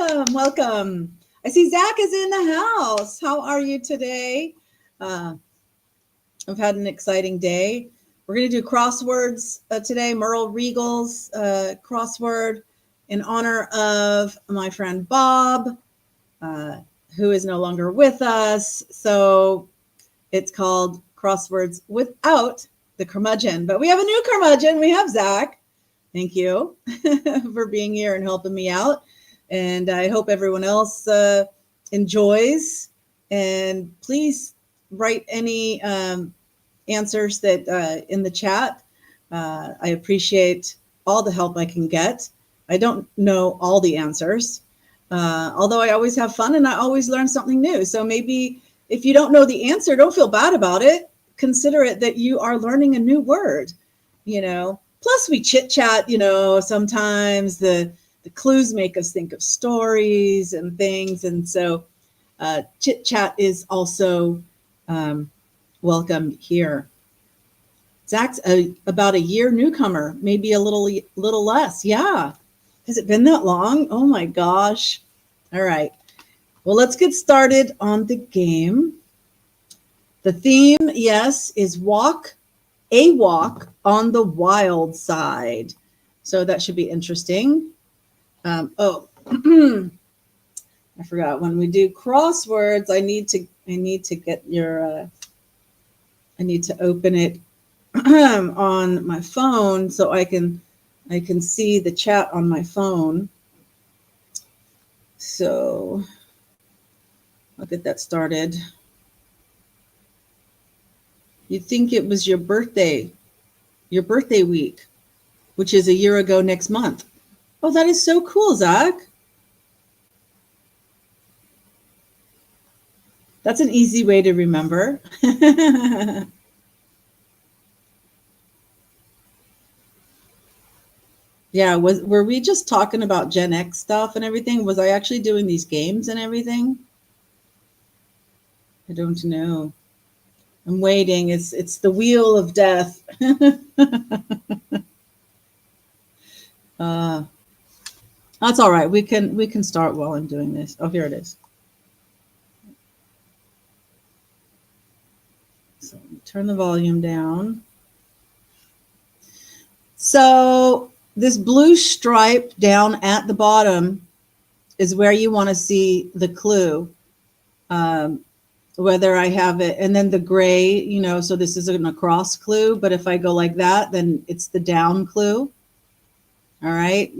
welcome, welcome. I see Zach is in the house. How are you today? I've had an exciting day. We're going to do crosswords today, Merle Regal's crossword in honor of my friend Bob, who is no longer with us. So it's called Crosswords Without the Curmudgeon. But we have a new curmudgeon. We have Zach. Thank you for being here and helping me out. And I hope everyone else enjoys. And please write any answers that in the chat. I appreciate all the help I can get. I don't know all the answers, although I always have fun and I always learn something new. So maybe if you don't know the answer, don't feel bad about it. Consider it that you are learning a new word, you know. Plus we chit chat, you know, sometimes the clues make us think of stories and things. And so chit chat is also welcome here. Zach's about a year newcomer, maybe a little less. Yeah. Has it been that long? Oh my gosh. All right. Well, let's get started on the game. The theme, yes, is a walk on the wild side. So that should be interesting. I forgot, when we do crosswords, I need to get your I need to open it on my phone so I can see the chat on my phone. So I'll get that started. You'd think it was your birthday week, which is a year ago next month. Oh, that is so cool, Zach. That's an easy way to remember. Yeah, were we just talking about Gen X stuff and everything? Was I actually doing these games and everything? I don't know. I'm waiting. It's the wheel of death. That's all right. We can start while I'm doing this. Oh, here it is. So turn the volume down. So this blue stripe down at the bottom is where you want to see the clue. Whether I have it, and then the gray, you know, so this isn't a cross clue, but if I go like that, then it's the down clue. All right.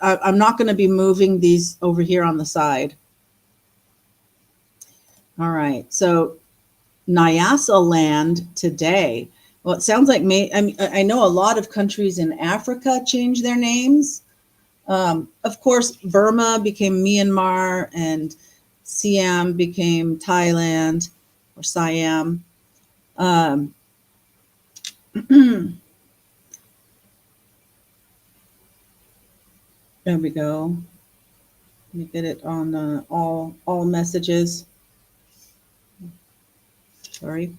I'm not going to be moving these over here on the side. All right. So Nyasa land today. Well, it sounds like I know a lot of countries in Africa change their names. Of course, Burma became Myanmar and Siam became Thailand or Siam. There we go. Let me get it on all messages. Sorry.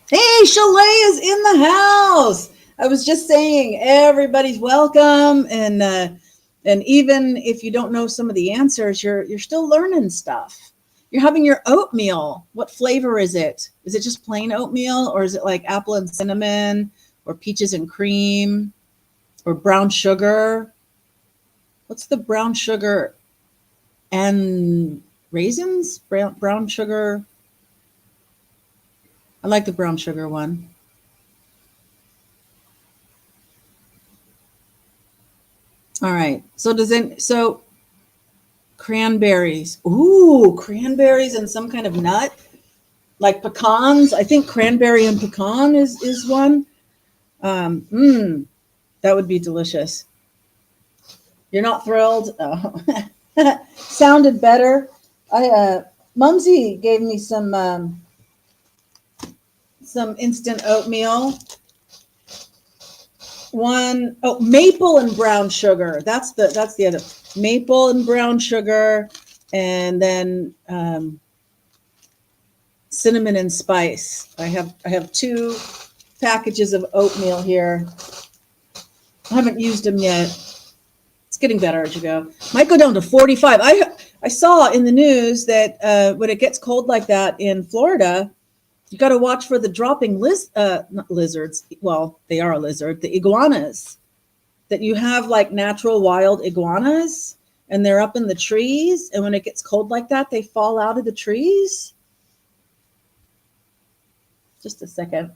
Hey, Chalet is in the house. I was just saying everybody's welcome, and even if you don't know some of the answers, you're still learning stuff. You're having your oatmeal. What flavor is it? Is it just plain oatmeal, or is it like apple and cinnamon, or peaches and cream, or brown sugar? What's the brown sugar and raisins? Brown sugar. I like the brown sugar one. All right. So cranberries. Ooh, cranberries and some kind of nut, like pecans. I think cranberry and pecan is one. That would be delicious. You're not thrilled? Oh. Sounded better. Mumsy gave me some instant oatmeal. Maple and brown sugar. That's the other. Maple and brown sugar, and then cinnamon and spice. I have 2 packages of oatmeal here. I haven't used them yet. It's getting better as you go. Might go down to 45. I saw in the news that when it gets cold like that in Florida, you got to watch for the dropping not lizards. Well, they are a lizard. The iguanas. That you have like natural wild iguanas, and they're up in the trees. And when it gets cold like that, they fall out of the trees. Just a second.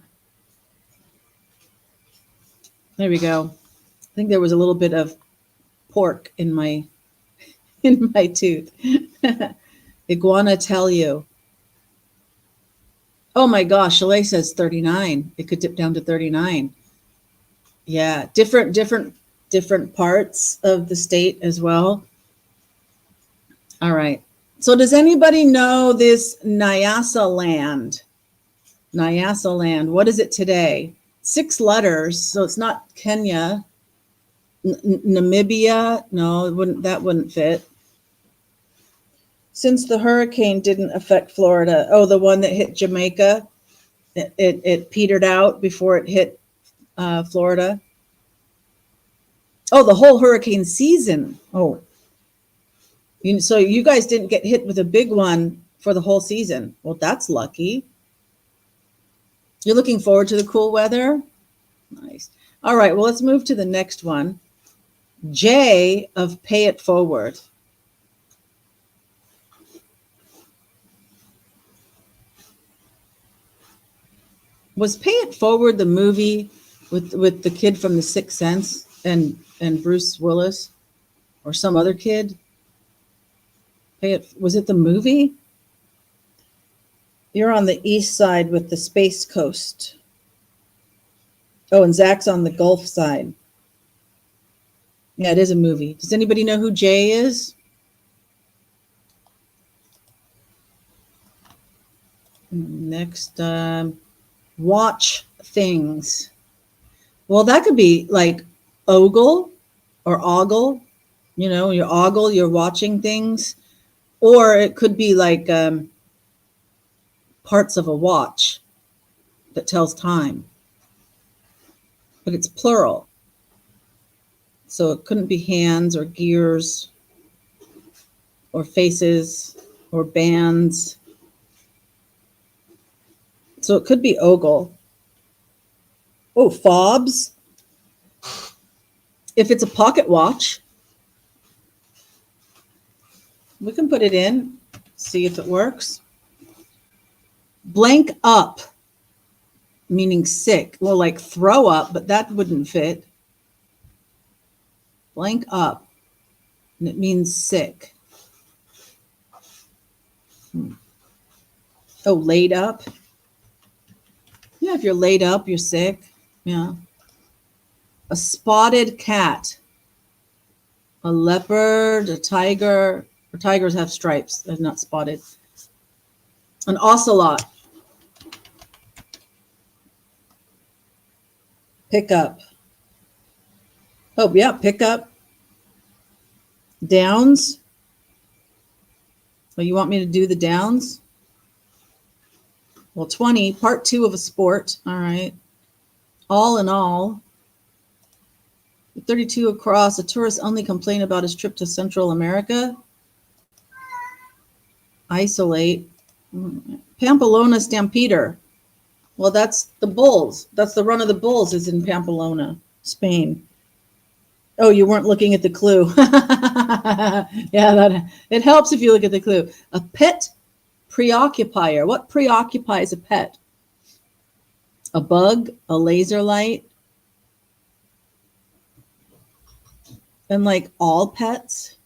There we go. I think there was a little bit of pork in my tooth. Iguana tell you. Oh my gosh, Chalet says 39. It could dip down to 39. Yeah, different parts of the state as well. All right. So does anybody know this Nyasa land? Nyasa land. What is it today? 6 letters. So it's not Kenya. Namibia. No, that wouldn't fit. Since the hurricane didn't affect Florida. Oh, the one that hit Jamaica. It petered out before it hit Florida. Oh, the whole hurricane season. Oh, so you guys didn't get hit with a big one for the whole season. Well, that's lucky. You're looking forward to the cool weather? Nice. All right, well, let's move to the next one. J of pay it forward. Was Pay It Forward the movie with the kid from The Sixth Sense and Bruce Willis or some other kid? Was it the movie? You're on the east side with the Space Coast. Oh, and Zach's on the Gulf side. Yeah, it is a movie. Does anybody know who Jay is? Next, watch things. Well, that could be like ogle or ogle. You know, you ogle, you're watching things. Or it could be like parts of a watch that tells time. But it's plural. So it couldn't be hands or gears or faces or bands. So it could be ogle. Oh, fobs. If it's a pocket watch, we can put it in, see if it works. Blank up, meaning sick. Well, like throw up, but that wouldn't fit. Blank up, and it means sick. Oh, laid up. Yeah, if you're laid up, you're sick. Yeah. A spotted cat. A leopard, a tiger. Or tigers have stripes. They're not spotted. An ocelot. Pick up. Oh, yeah, pick up. Downs. Well, you want me to do the downs? Well, 20, part 2 of a sport. All right. All in all, 32 across, a tourist only complained about his trip to Central America. Isolate. Pamplona Stampeder. Well, that's the Bulls. That's the run of the Bulls is in Pamplona, Spain. Oh, you weren't looking at the clue. Yeah, it helps if you look at the clue. A pet preoccupier. What preoccupies a pet? A bug, a laser light, and like all pets.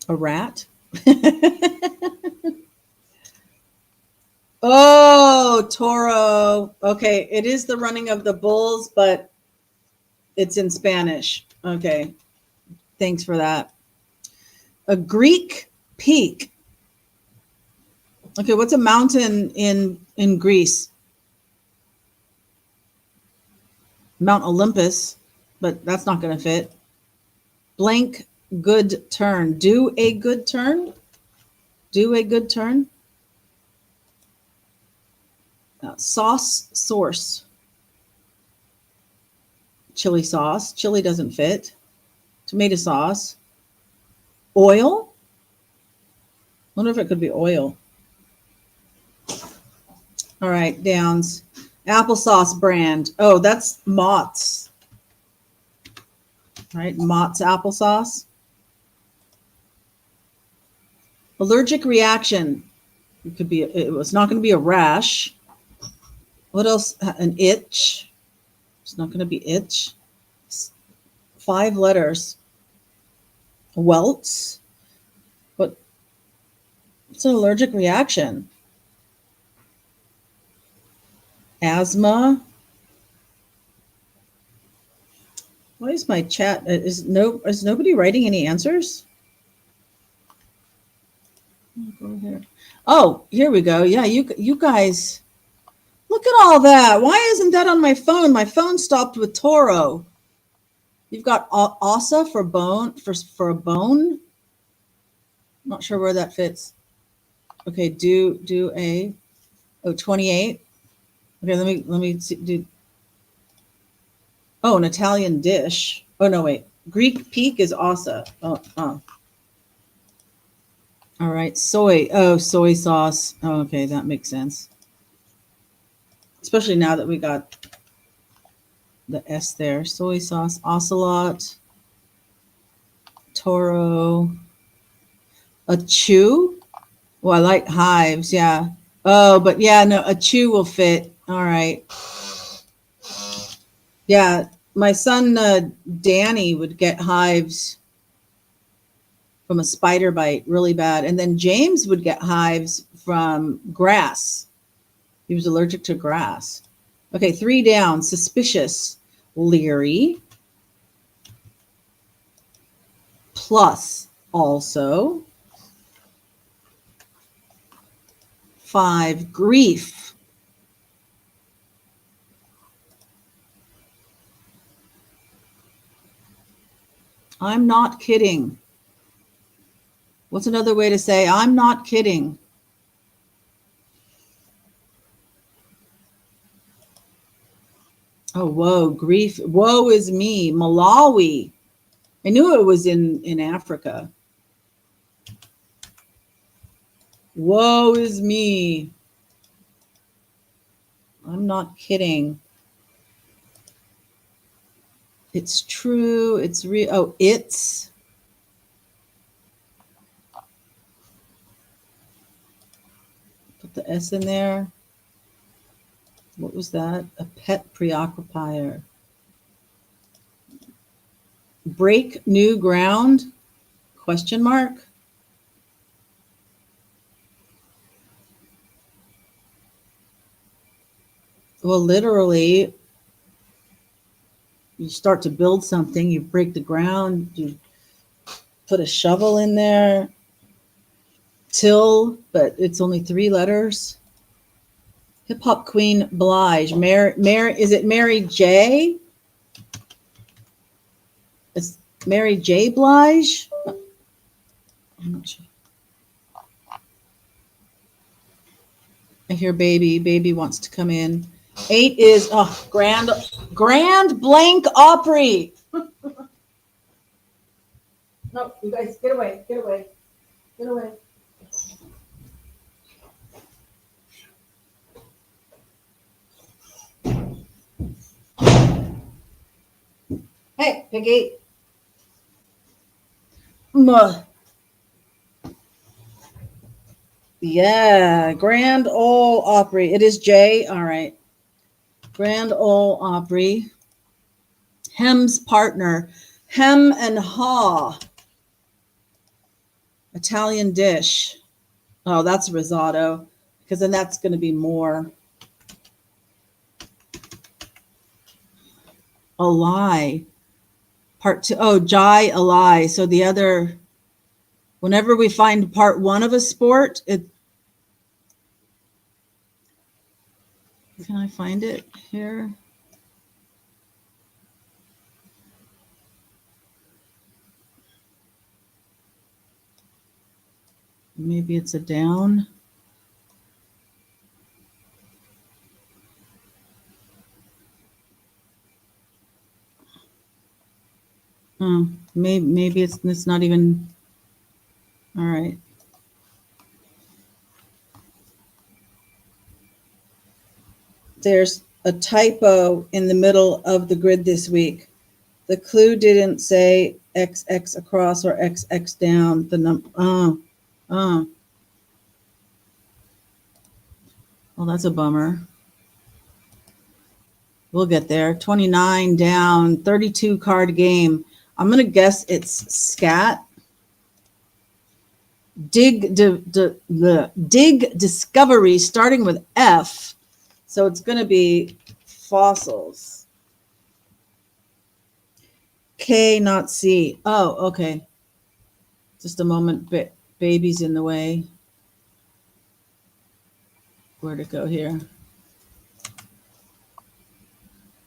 A rat. Oh, Toro. Okay, it is the running of the bulls, but it's in Spanish. Okay, thanks for that. A Greek peak. Okay, what's a mountain in Greece? Mount Olympus, but that's not going to fit. Blank good turn. Do a good turn. Do a good turn. Sauce source. Chili sauce. Chili doesn't fit. Tomato sauce. Oil. Wonder if it could be oil. All right, Downs. Applesauce brand. Oh, that's Mott's. Right, Mott's applesauce. Allergic reaction. It could be. It was not going to be a rash. What else? An itch. It's not going to be itch. 5 letters. Welts. What? It's an allergic reaction. Asthma. Why is my chat? Is nobody writing any answers? Go here. Oh, here we go. Yeah, you guys. Look at all that. Why isn't that on my phone? My phone stopped with Toro. You've got Asa for bone for a bone. Not sure where that fits. Okay, do a 28. Okay, let me do. Oh, an Italian dish. Oh no, wait. Greek peak is Asa. Oh. All right, soy. Oh, soy sauce. Oh, okay, that makes sense. Especially now that we got the S there. Soy sauce, ocelot, Toro, a chew. Well, I like hives, yeah. Oh, but yeah, no, a chew will fit. All right. Yeah, my son Danny would get hives from a spider bite really bad. And then James would get hives from grass. He was allergic to grass. Okay, 3 down. Suspicious. Leery. Plus also. 5. Grief. I'm not kidding. What's another way to say I'm not kidding? Oh, whoa, grief. Woe is me. Malawi. I knew it was in Africa. Woe is me. I'm not kidding. It's true. It's real. Oh, it's. Put the S in there. What was that? A pet preoccupier. Break new ground? Question mark. Well, literally, you start to build something, you break the ground, you put a shovel in there. Till, but it's only 3 letters. Hip hop queen Blige. Is it Mary J? It's Mary J. Blige? I'm not sure. I hear baby. Baby wants to come in. 8 is Grand Blank Opry. No, you guys, get away. Get away. Get away. Hey, Piggy. Yeah, Grand Ole Opry. It is J. All right. Grand Ole Opry. Hem's partner. Hem and haw. Italian dish. Oh, that's risotto. Because then that's going to be more. A lie. Part 2. Oh, Jai a lie. So the other, whenever we find part 1 of a sport, it. Can I find it here? Maybe it's a down. Maybe it's not even. All right. There's a typo in the middle of the grid this week. The clue didn't say XX across or XX down. The well, that's a bummer. We'll get there. 29 down, 32 card game. I'm going to guess it's scat. Dig discovery starting with F. So it's going to be fossils. K, not C. Oh, okay. Just a moment. Baby's in the way. Where'd it go here?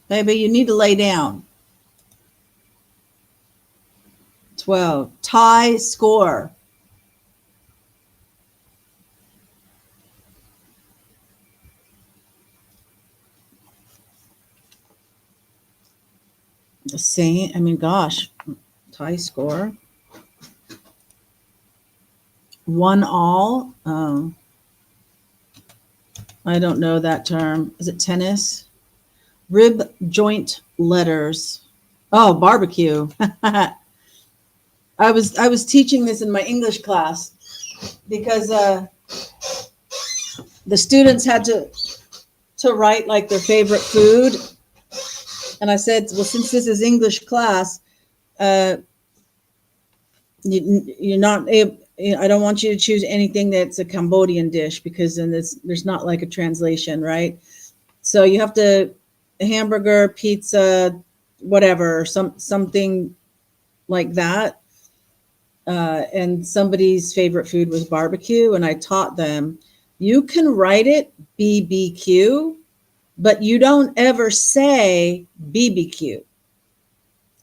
Baby, you need to lay down. 12. Tie score. The same. I mean, gosh. Tie score. 1-all. I don't know that term. Is it tennis? Rib joint letters. Oh, barbecue. I was teaching this in my English class because the students had to write like their favorite food. And I said, well, since this is English class, you're not able, I don't want you to choose anything that's a Cambodian dish because then there's not like a translation, right? So you have to hamburger, pizza, whatever, something like that. And somebody's favorite food was barbecue, and I taught them you can write it BBQ, but you don't ever say BBQ.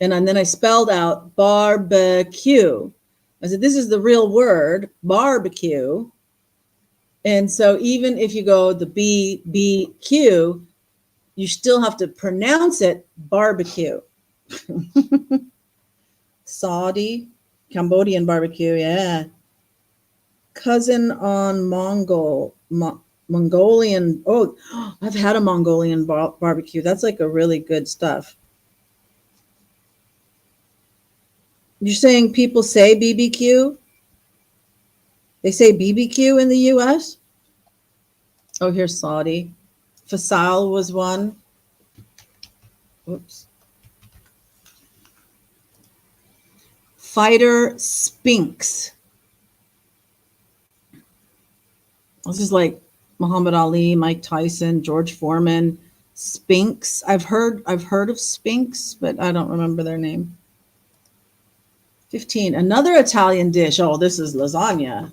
And then I spelled out barbecue. I said, this is the real word, barbecue. And so even if you go the BBQ, you still have to pronounce it barbecue. Saudi, Cambodian barbecue, yeah. Cousin on Mongolian. Oh, I've had a Mongolian barbecue. That's like a really good stuff. You're saying people say BBQ? They say BBQ in the U.S.? Oh, here's Saudi. Fasal was one. Whoops. Fighter Spinks. This is like Muhammad Ali, Mike Tyson, George Foreman. Spinks. I've heard of Spinks, but I don't remember their name. 15. Another Italian dish. Oh, this is lasagna.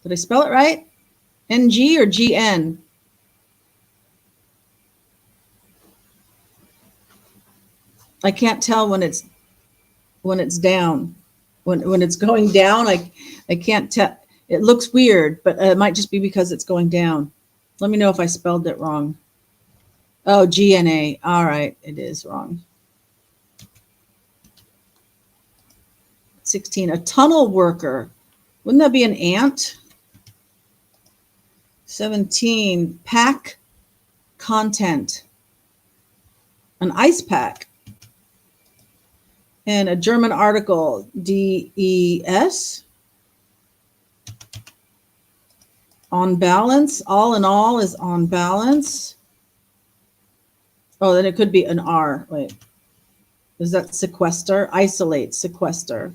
Did I spell it right? NG or GN? I can't tell when it's down. When it's going down, I can't tell. It looks weird, but it might just be because it's going down. Let me know if I spelled it wrong. Oh, GNA. All right, it is wrong. 16. A tunnel worker. Wouldn't that be an ant? 17. Pack content. An ice pack. And a German article, DES. On balance. All in all is on balance. Oh, then it could be an R. Wait. Is that sequester? Isolate, sequester.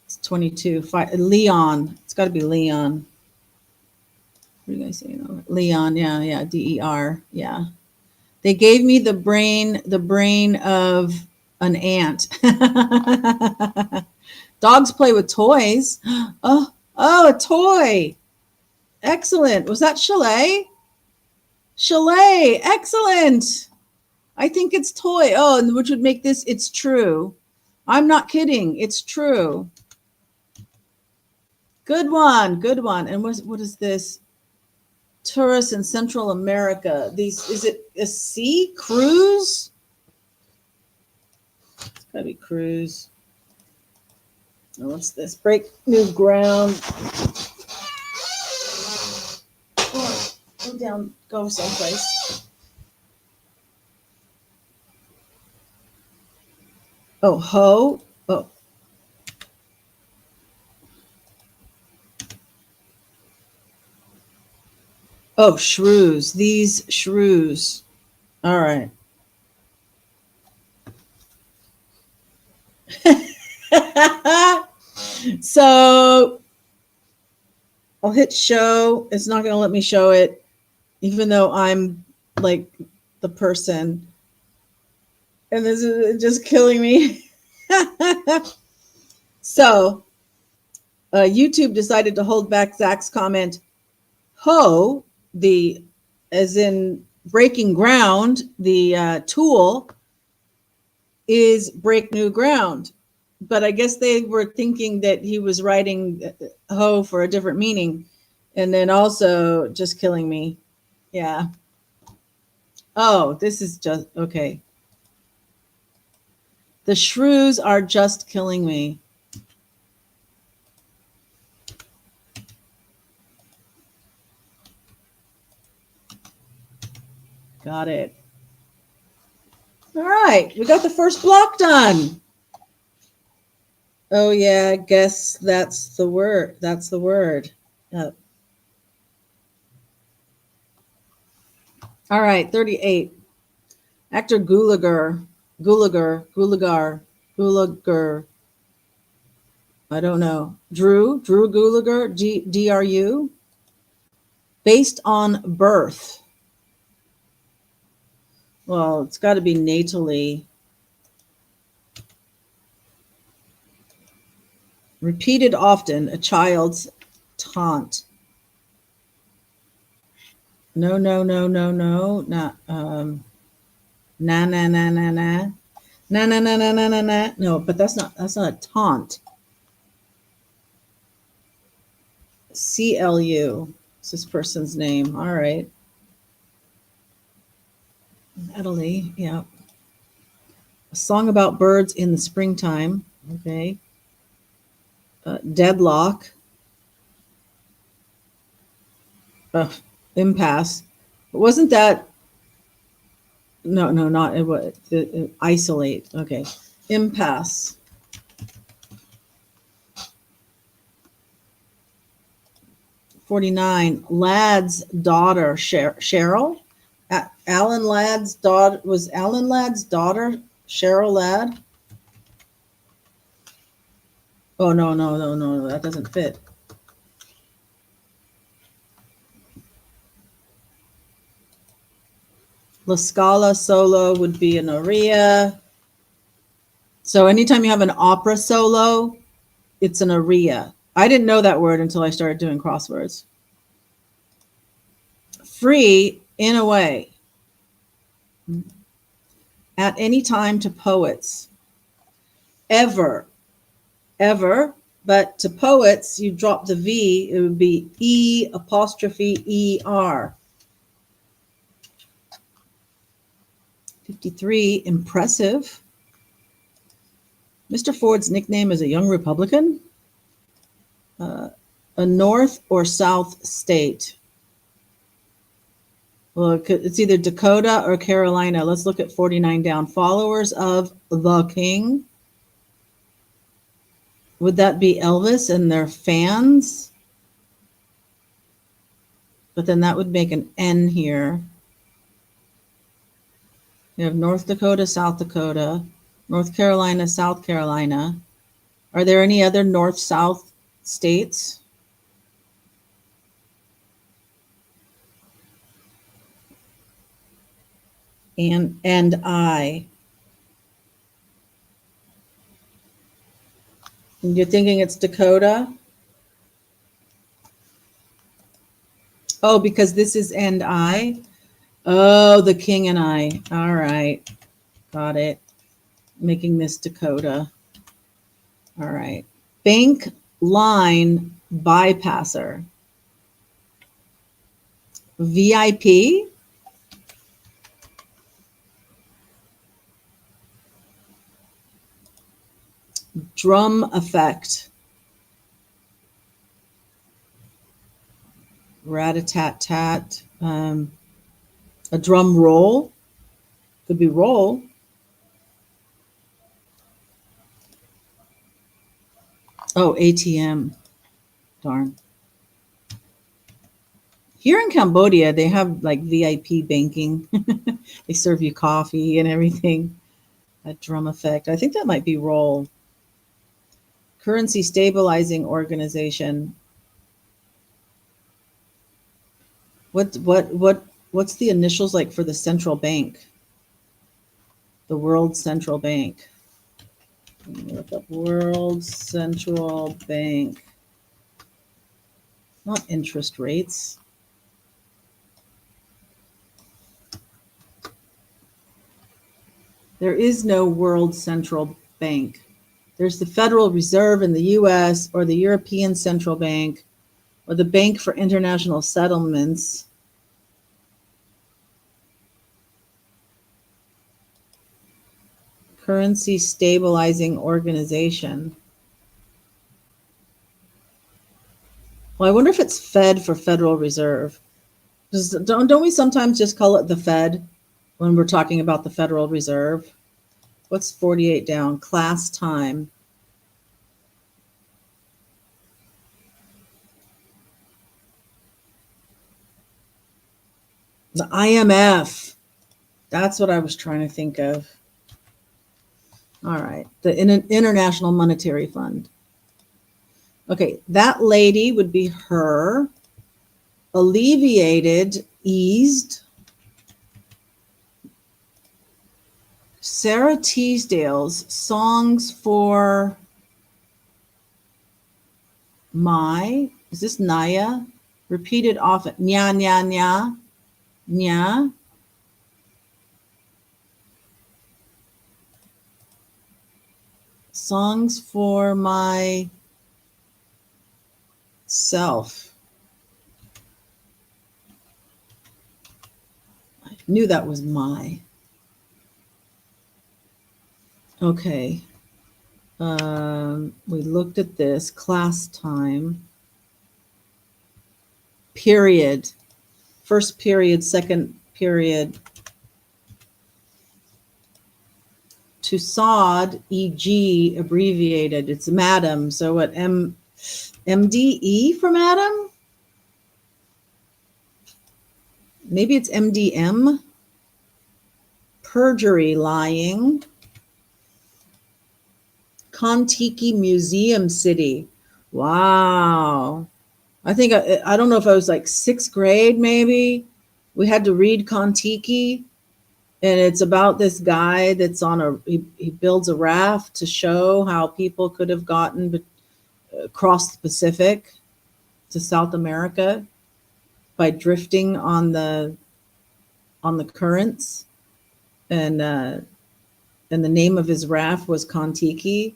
It's 22. Leon. It's got to be Leon. What are you guys saying? Leon, yeah, DER, yeah. They gave me the brain of an ant. Dogs play with toys. Oh, a toy. Excellent. Was that Chalet? Chalet, excellent. I think it's toy. Oh, which would make this, it's true. I'm not kidding. It's true. Good one. And what is this? tourists in Central America. These, is it a sea cruise? It's gotta be cruise. Oh, what's this? Break new ground. Go down, go someplace. Oh, ho. Oh. Oh, shrews. These shrews. All right. So I'll hit show. It's not going to let me show it, even though I'm like the person. And this is just killing me. So YouTube decided to hold back Zach's comment. Ho, the, as in breaking ground, the tool is break new ground. But I guess they were thinking that he was writing ho for a different meaning. And then also just killing me. Yeah. Oh, this is just, okay. The shrews are just killing me. Got it. All right, we got the first block done. Oh yeah, I guess that's the word. That's the word. All right, 38. Actor Gulager. I don't know. Drew Gulager, DRU. Based on birth. Well, it's got to be natally. Repeated often, a child's taunt. No. Not, na. No, but that's not a taunt. CLU. It's this person's name. All right. Natalie, yeah. A song about birds in the springtime. Okay. Deadlock. Impasse. Wasn't that? No, not it was isolate. Okay. Impasse. $49. Ladd's daughter, Cheryl. Alan Ladd's daughter, was Alan Ladd's daughter Cheryl Ladd? Oh no, that doesn't fit. La Scala solo would be an aria. So anytime you have an opera solo, it's an aria. I didn't know that word until I started doing crosswords. Free, in a way. At any time to poets. Ever. But to poets, you drop the V, it would be E''ER. 53, impressive. Mr. Ford's nickname is a young Republican. A North or South state. Well, it's either Dakota or Carolina. Let's look at 49 down. Followers of the king. Would that be Elvis and their fans? But then that would make an N here. You have North Dakota, South Dakota, North Carolina, South Carolina. Are there any other North-South states? And I. And you're thinking it's Dakota? Oh, because this is and I. Oh, the king and I. All right. Got it. Making this Dakota. All right. Bank line bypasser. VIP? Drum effect. Rat-a-tat-tat. A drum roll. Could be roll. Oh, ATM. Darn. Here in Cambodia, they have like VIP banking. They serve you coffee and everything. That drum effect. I think that might be roll. Currency stabilizing organization. What's the initials like for the central bank? The World Central Bank. Let me look up World Central Bank. Not interest rates. There is no World Central Bank. There's the Federal Reserve in the US, or the European Central Bank, or the Bank for International Settlements. Currency stabilizing organization. Well, I wonder if it's Fed for Federal Reserve. Don't we sometimes just call it the Fed when we're talking about the Federal Reserve? What's 48 down? Class time. The IMF. That's what I was trying to think of. All right. The International Monetary Fund. Okay. That lady would be her. Alleviated, eased. Sarah Teasdale's Songs for My. Is this Naya? Repeated often. Nya, nya, nya. Nya. Songs for my self. I knew that was my. Okay. We looked at this. Class time. Period. First period, second period. To sod, e.g., abbreviated. It's madam. So what, MDE for madam? Maybe it's MDM. Perjury, lying. Kontiki Museum City. Wow. I think, I don't know if I was like 6th grade, maybe. We had to read Kontiki. And it's about this guy that's he builds a raft to show how people could have gotten across the Pacific to South America by drifting on the currents. And the name of his raft was Kontiki.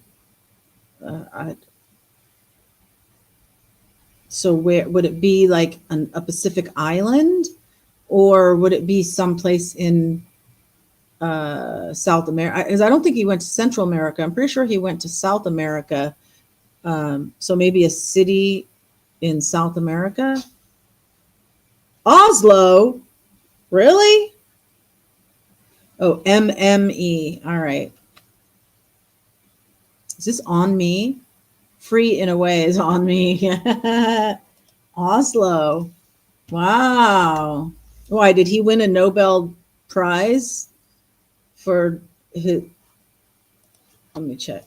So where would it be, like a Pacific island, or would it be someplace in South America? Because I don't think he went to Central America. I'm pretty sure he went to South America. So maybe a city in South America. Oslo? Really? Oh, MME. All right. Is this on me? Free in a way is on me. Oslo. Wow. Why, did he win a Nobel Prize for his? Let me check.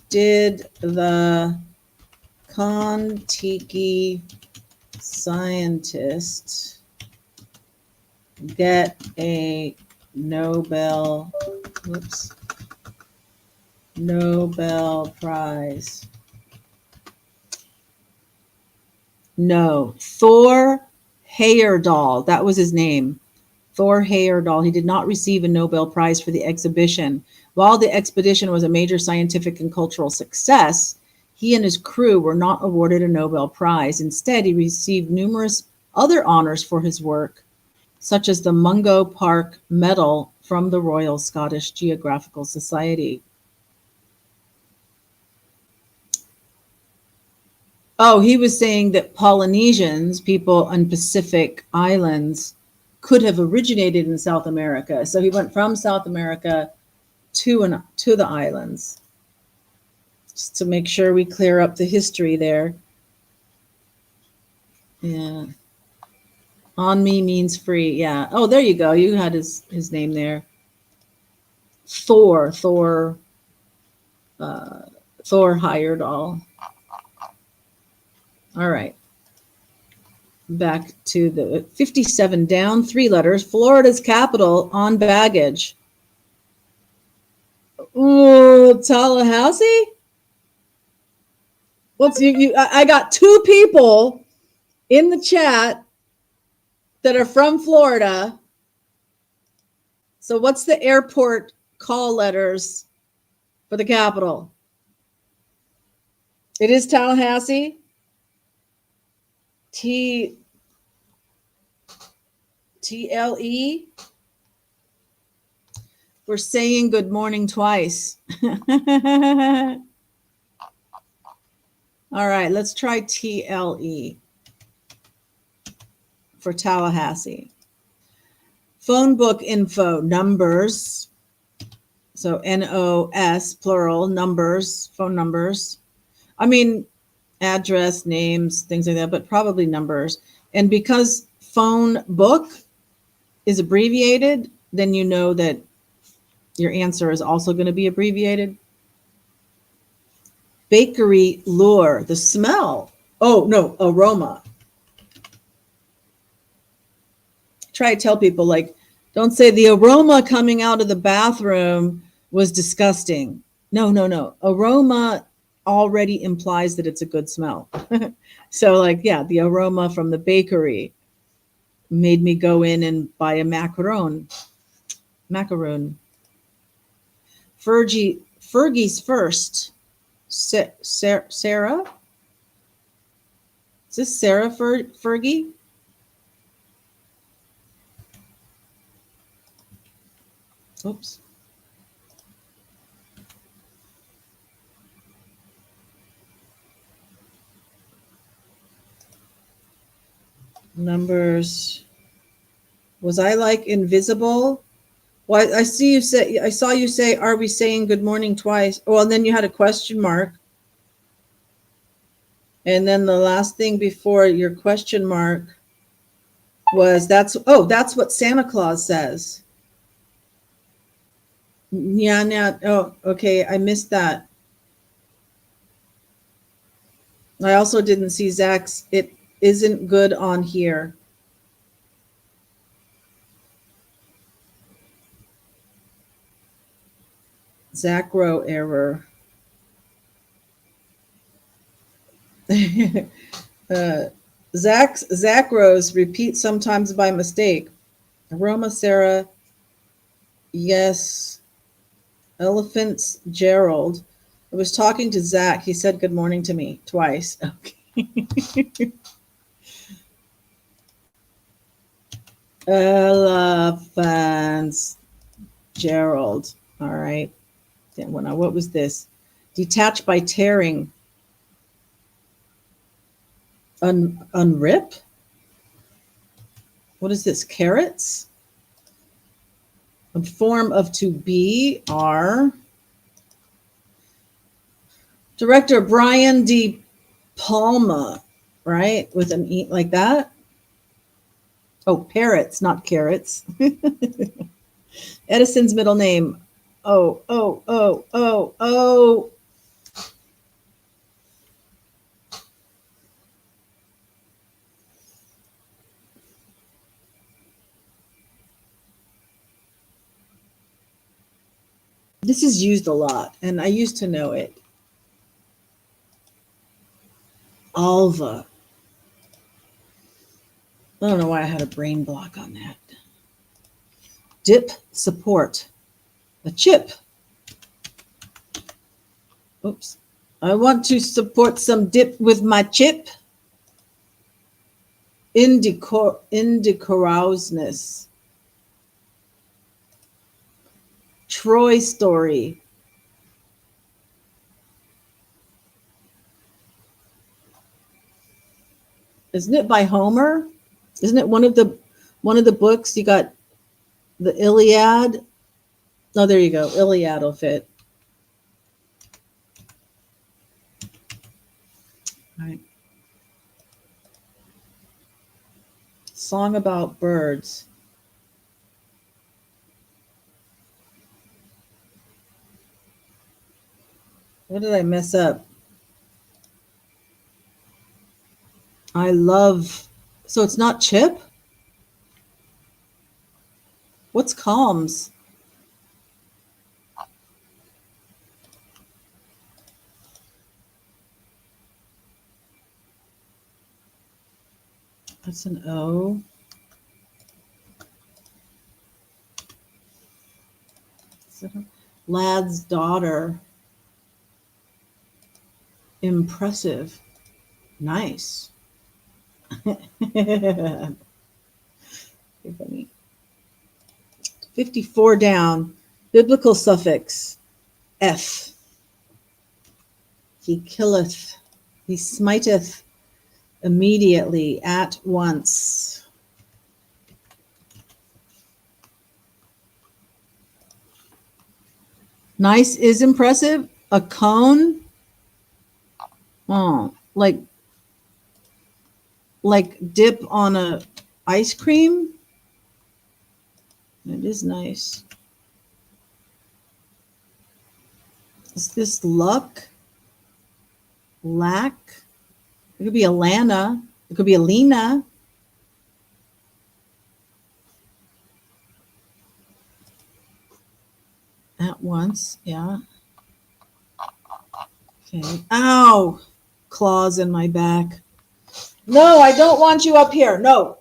Did the Kontiki scientist get a Nobel Prize? No. Thor Heyerdahl. That was his name. Thor Heyerdahl. He did not receive a Nobel Prize for the exhibition. While the expedition was a major scientific and cultural success, he and his crew were not awarded a Nobel Prize. Instead, he received numerous other honors for his work, such as the Mungo Park Medal from the Royal Scottish Geographical Society. Oh, he was saying that Polynesians, people on Pacific islands, could have originated in South America. So he went from South America to the islands. Just to make sure we clear up the history there. Yeah. On me means free. Yeah. Oh, there you go. You had his name there. Thor hired all. All right. Back to the 57 down, 3 letters. Florida's capital on baggage. Oh, Tallahassee? What's I got 2 people in the chat that are from Florida. So what's the airport call letters for the capital? It is Tallahassee. TLE. We're saying good morning twice. All right, let's try TLE for Tallahassee. Phone book info, numbers. So NOS, plural, numbers, phone numbers. I mean, address, names, things like that, but probably numbers. And because phone book is abbreviated, then you know that your answer is also going to be abbreviated. Bakery lure, the smell. Oh, no, aroma. Try to tell people, like, don't say the aroma coming out of the bathroom was disgusting. No. Aroma already implies that it's a good smell. So, like, yeah, the aroma from the bakery made me go in and buy a macaroon. Fergie's first. Sarah? Is this Sarah Fergie? Oops. Numbers. Was I like invisible? Well, I saw you say, are we saying good morning twice? Well, and then you had a question mark. And then the last thing before your question mark was that's what Santa Claus says. Yeah. Oh, okay. I missed that. I also didn't see Zach's. It isn't good on here. Zachro error. Zachros repeat sometimes by mistake. Aroma Sarah. Yes. Elephants Gerald. I was talking to Zach. He said good morning to me twice. Okay. Elephants Gerald. All right. Now, what was this? Detach by tearing. Unrip? What is this? Carrots? A form of to be are. Director Brian D. Palma, right? With an E like that. Oh, parrots, not carrots. Edison's middle name. Oh. This is used a lot, and I used to know it. Alva. I don't know why I had a brain block on that. Dip support. A chip. Oops. I want to support some dip with my chip. Indecorousness. Troy story. Isn't it by Homer? Isn't it one of the books? You got the Iliad. Oh, there you go. Iliad will fit. All right. Song about birds. What did I mess up? I love. So it's not Chip? What's Calms? That's an O. Lad's daughter. Impressive. Nice. Funny. 54 down. Biblical suffix. F. He killeth. He smiteth immediately, at once. Nice is impressive. A cone. Oh, like dip on a ice cream. It is nice. Is this luck? Lack? It could be Alana. It could be Alina. At once, yeah. Okay. Ow! Claws in my back. No, I don't want you up here. No.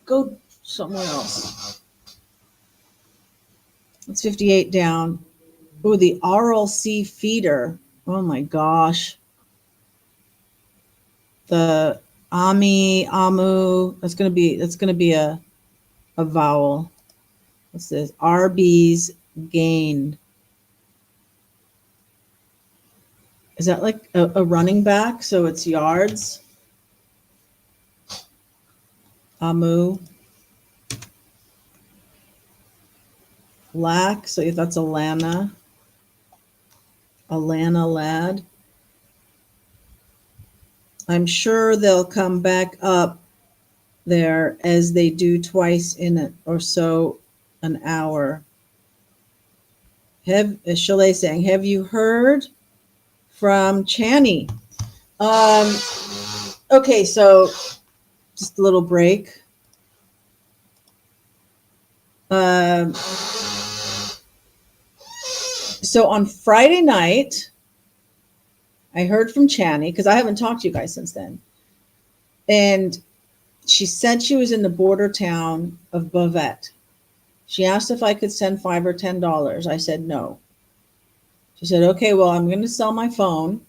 Go somewhere else. It's 58 down. Oh, the RLC feeder. Oh my gosh. The Ami, Amu. That's gonna be a vowel. What's this? Arby's gained. Is that like a running back? So it's yards. Amu. Lack. So if that's Alana. Alana lad. I'm sure they'll come back up there as they do twice in it or so an hour. Is Chalet saying, have you heard from Channy? Okay, so just a little break. So on Friday night, I heard from Channy, because I haven't talked to you guys since then. And she said she was in the border town of Bavette. She asked if I could send $5 or $10. I said no. She said, okay, well, I'm going to sell my phone.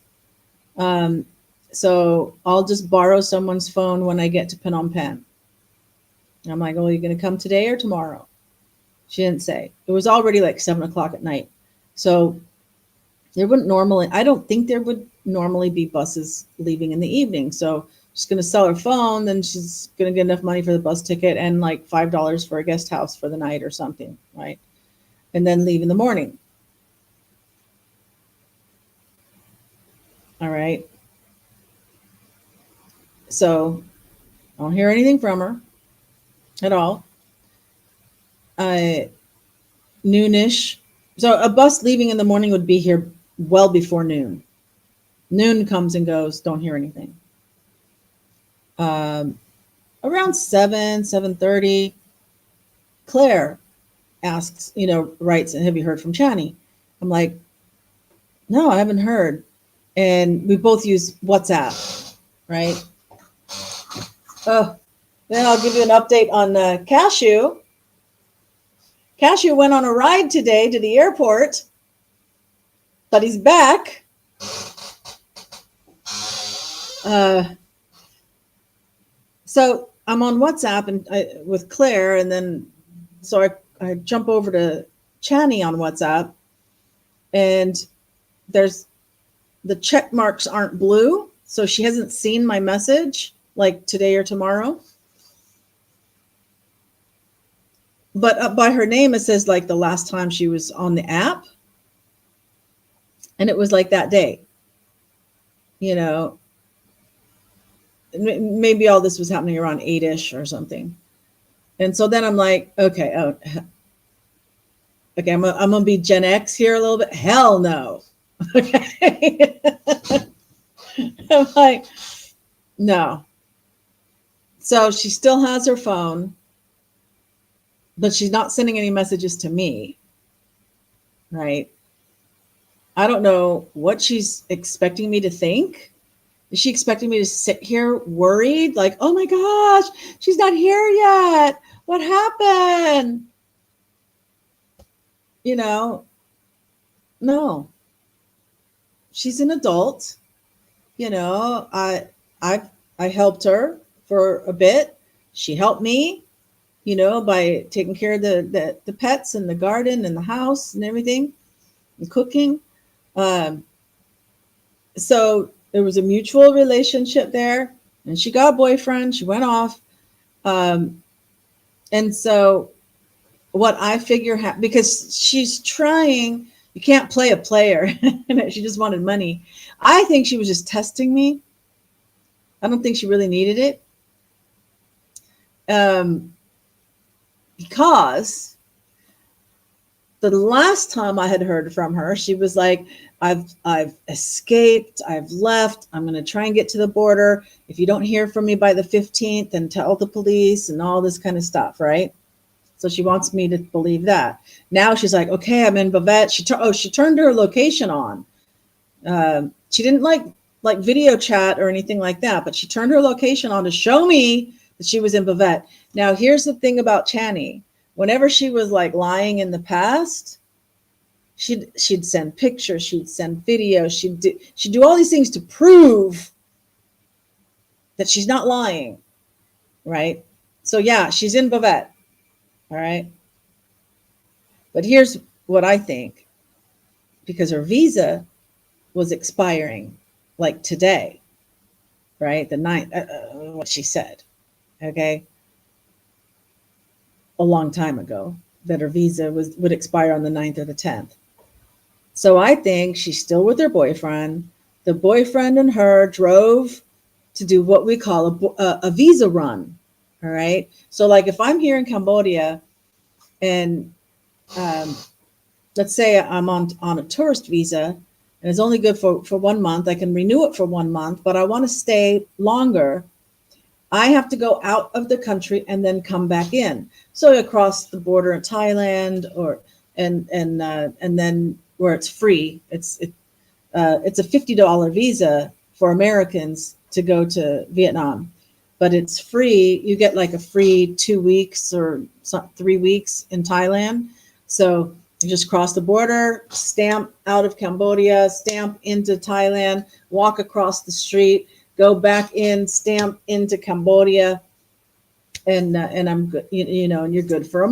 So I'll just borrow someone's phone when I get to Phnom Penh. And I'm like, well, are you going to come today or tomorrow? She didn't say. It was already like 7 o'clock at night. So there wouldn't normally, I don't think there would normally be buses leaving in the evening. So she's going to sell her phone, then she's going to get enough money for the bus ticket and like $5 for a guest house for the night or something, right? And then leave in the morning. All right. So I don't hear anything from her at all. Noonish. So a bus leaving in the morning would be here well before noon. Noon comes and goes, don't hear anything. Around 7:30, Claire asks, writes, have you heard from Channy? I'm like, no, I haven't heard. And we both use WhatsApp, right? Oh, then I'll give you an update on Cashew. Cashew went on a ride today to the airport, but he's back. So I'm on WhatsApp with Claire, and then so I jump over to Chani on WhatsApp, and there's the check marks aren't blue, so she hasn't seen my message like today or tomorrow. But up by her name, it says like the last time she was on the app, and it was like that day. You know, maybe all this was happening around 8-ish or something. And so then I'm like, okay, okay, I'm gonna be Gen X here a little bit. Hell no. Okay. I'm like, no. So she still has her phone, but she's not sending any messages to me. Right. I don't know what she's expecting me to think. Is she expecting me to sit here worried? Like, oh my gosh, she's not here yet. What happened? You know, no. She's an adult. You know, I helped her for a bit. She helped me, you know, by taking care of the pets and the garden and the house and everything and cooking. So there was a mutual relationship there, and she got a boyfriend. She went off. And so what I figure, because she's trying, you can't play a player. She just wanted money. I think she was just testing me. I don't think she really needed it. Because the last time I had heard from her, she was like, I've escaped, I've left, I'm going to try and get to the border. If you don't hear from me by the 15th, then tell the police and all this kind of stuff, right? So she wants me to believe that. Now she's like, okay, I'm in Bavette. She turned her location on. She didn't like video chat or anything like that, but she turned her location on to show me that she was in Bavette. Now, here's the thing about Chani. Whenever she was like lying in the past, she'd send pictures, she'd send videos, she'd do all these things to prove that she's not lying, right? So yeah, she's in Bavette, all right? But here's what I think, because her visa was expiring like today, right? The 9th, what she said, okay? A long time ago, that her visa would expire on the 9th or the 10th. So I think she's still with her boyfriend. The boyfriend and her drove to do what we call a visa run, all right? So like if I'm here in Cambodia and let's say I'm on a tourist visa and it's only good for 1 month, I can renew it for 1 month, but I want to stay longer. I have to go out of the country and then come back in. So across the border in Thailand, and then where it's free. It's a $50 visa for Americans to go to Vietnam, but it's free. You get like a free 2 weeks or 3 weeks in Thailand. So you just cross the border, stamp out of Cambodia, stamp into Thailand, walk across the street, go back in, stamp into Cambodia, and I'm good, you know, and you're good for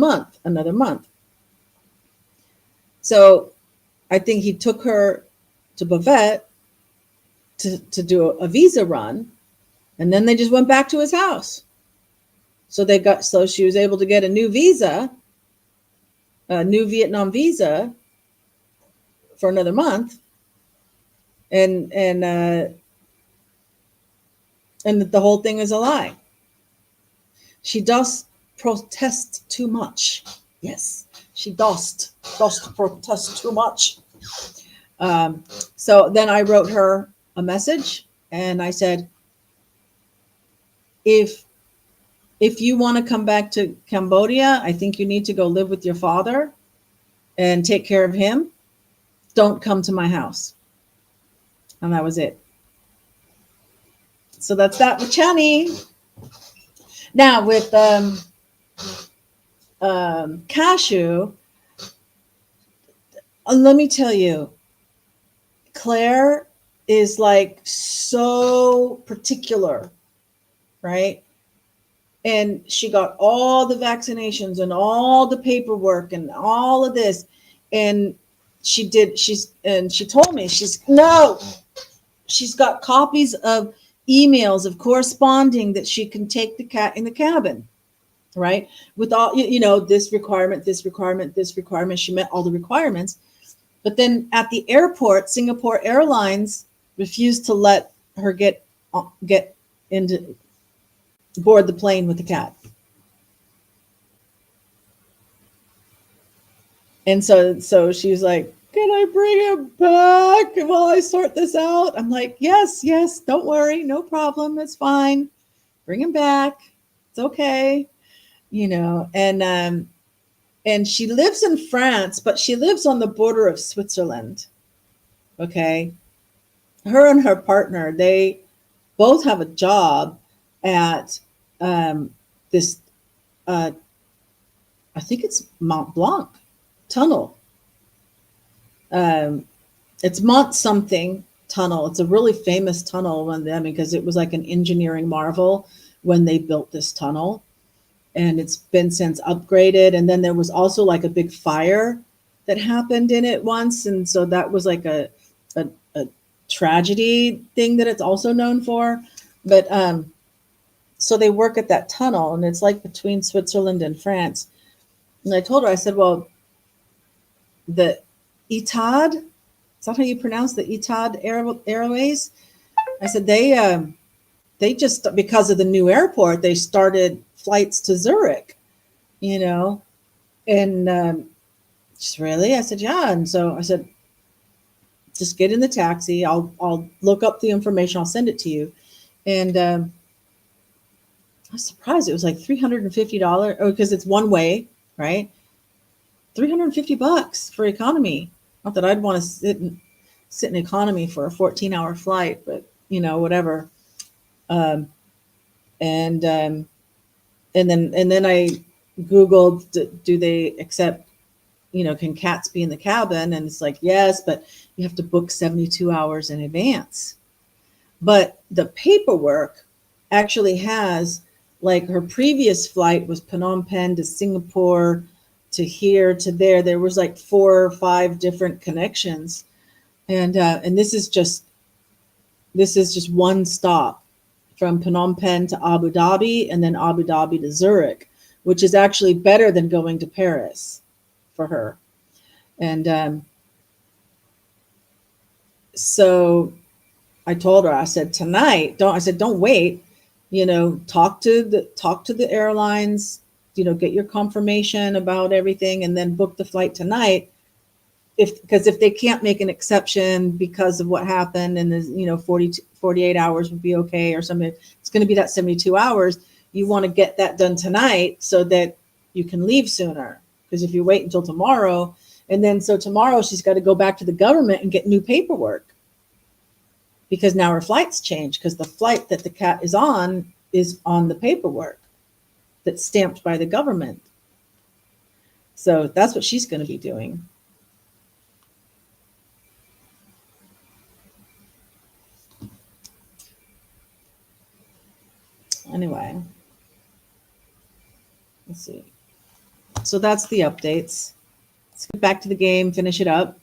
another month. So I think he took her to Bavette to do a visa run, and then they just went back to his house. So she was able to get a new visa, a new Vietnam visa for another month, and the whole thing is a lie. She does protest too much. Yes, she does protest too much. So then I wrote her a message and I said, if you want to come back to Cambodia, I think you need to go live with your father and take care of him. Don't come to my house. And that was it. So that's that with Chani. Now with Cashew, let me tell you, Claire is like so particular, right? And she got all the vaccinations and all the paperwork and all of this. And she told me, she's got copies of emails of corresponding that she can take the cat in the cabin, right? With all, this requirement, this requirement, this requirement. She met all the requirements. But then at the airport, Singapore Airlines refused to let her get into board the plane with the cat. And so she was like, can I bring him back while I sort this out? I'm like, yes, don't worry, no problem, it's fine. Bring him back. It's okay. And she lives in France, but she lives on the border of Switzerland. Okay. Her and her partner, they both have a job at this, I think it's Mont Blanc tunnel. It's Mont something tunnel. It's a really famous tunnel because it was like an engineering marvel when they built this tunnel, and it's been since upgraded. And then there was also like a big fire that happened in it once, and so that was like a tragedy thing that it's also known for. But so they work at that tunnel, and it's like between Switzerland and France. And I told her, I said, well, the Etihad, is that how you pronounce the Etihad Airways? I said, they just, because of the new airport, they started flights to Zurich, and just really, I said, yeah. And so I said, just get in the taxi. I'll look up the information. I'll send it to you. And I was surprised. It was like $350. Oh, because it's one way, right? $350 for economy. Not that I'd want to sit in economy for a 14-hour flight, but whatever. And then I Googled, do they accept, can cats be in the cabin? And it's like, yes, but you have to book 72 hours in advance. But the paperwork actually has, like, her previous flight was Phnom Penh to Singapore to here to there. There was like 4 or 5 different connections. And this is just one stop from Phnom Penh to Abu Dhabi, and then Abu Dhabi to Zurich, which is actually better than going to Paris for her. And so I told her, I said, tonight, don't wait, talk to the airlines, get your confirmation about everything, and then book the flight tonight. Because if they can't make an exception because of what happened, and there's 48 hours would be okay or something, it's going to be that 72 hours. You want to get that done tonight so that you can leave sooner. Because if you wait until tomorrow, and then so tomorrow she's got to go back to the government and get new paperwork, because now her flight's changed, because the flight that the cat is on the paperwork that's stamped by the government. So that's what she's going to be doing. Anyway, let's see. So that's the updates. Let's get back to the game, finish it up.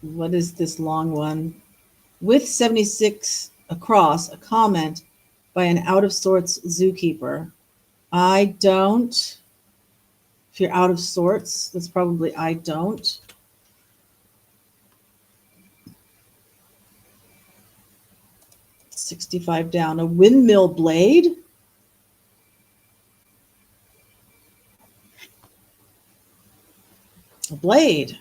What is this long one? With 76 across, a comment by an out of sorts zookeeper. I don't. If you're out of sorts, that's probably I don't. $65 down. A windmill blade. A blade.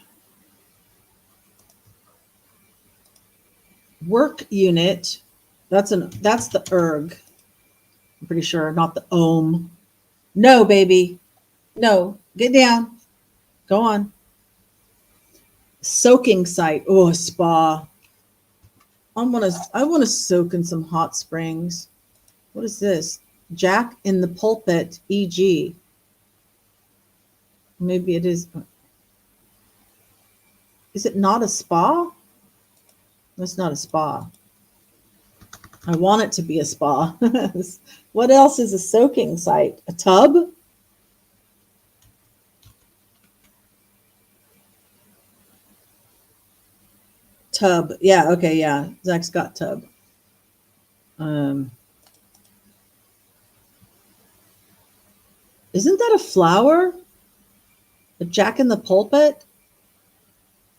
Work unit. That's the erg. I'm pretty sure, not the ohm. No, baby. No. Get down. Go on. Soaking site. Oh, a spa. I want to soak in some hot springs. What is this? Jack in the pulpit, e.g. Maybe it is. Is it not a spa? That's not a spa. I want it to be a spa. What else is a soaking site? A tub? Tub. Yeah, okay, yeah. Zach's got tub. Isn't that a flower? A Jack in the Pulpit?